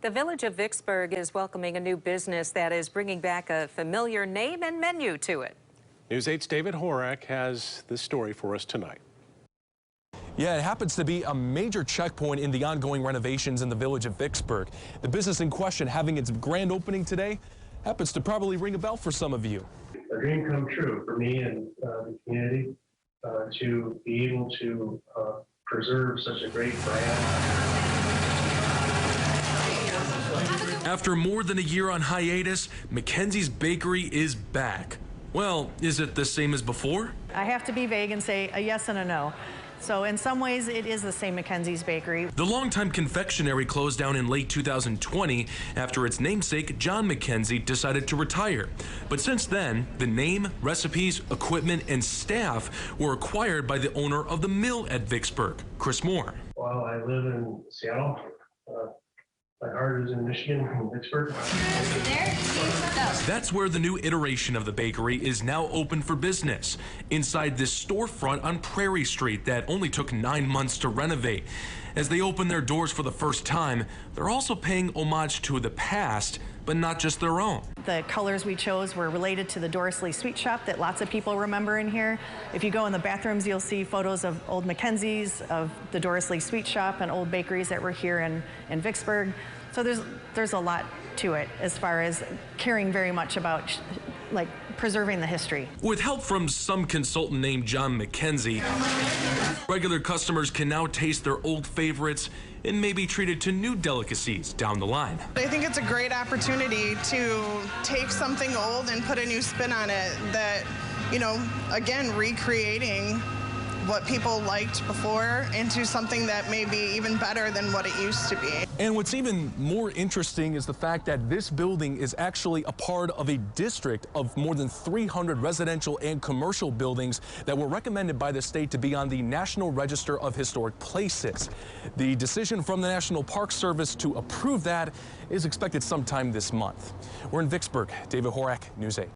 The village of Vicksburg is welcoming a new business that is bringing back a familiar name and menu to it. News 8's David Horak has this story for us tonight. Yeah, it happens to be a major checkpoint in the ongoing renovations in the village of Vicksburg. The business in question having its grand opening today happens to probably ring a bell for some of you. A dream come true for me and the community to be able to preserve such a great brand. After more than a year on hiatus, Mackenzie's Bakery is back. Well, is it the same as before? I have to be vague and say a yes and a no. So in some ways, it is the same Mackenzie's Bakery. The longtime confectionery closed down in late 2020 after its namesake, John Mackenzie, decided to retire. But since then, the name, recipes, equipment, and staff were acquired by the owner of the mill at Vicksburg, Chris Moore. While I live in Seattle, my heart is in Michigan, in Vicksburg. That's where the new iteration of the bakery is now open for business, inside this storefront on Prairie Street that only took 9 months to renovate. As they open their doors for the first time, they're also paying homage to the past, but not just their own. The colors we chose were related to the Doris Lee Sweet Shop that lots of people remember in here. If you go in the bathrooms, you'll see photos of old Mackenzie's, of the Doris Lee Sweet Shop, and old bakeries that were here in Vicksburg. So there's a lot to it as far as caring very much about preserving the history. With help from some consultant named John Mackenzie, regular customers can now taste their old favorites and may be treated to new delicacies down the line. I think it's a great opportunity to take something old and put a new spin on it that, again, recreating what people liked before into something that may be even better than what it used to be. And what's even more interesting is the fact that this building is actually a part of a district of more than 300 residential and commercial buildings that were recommended by the state to be on the National Register of Historic Places. The decision from the National Park Service to approve that is expected sometime this month. We're in Vicksburg. David Horak, News 8.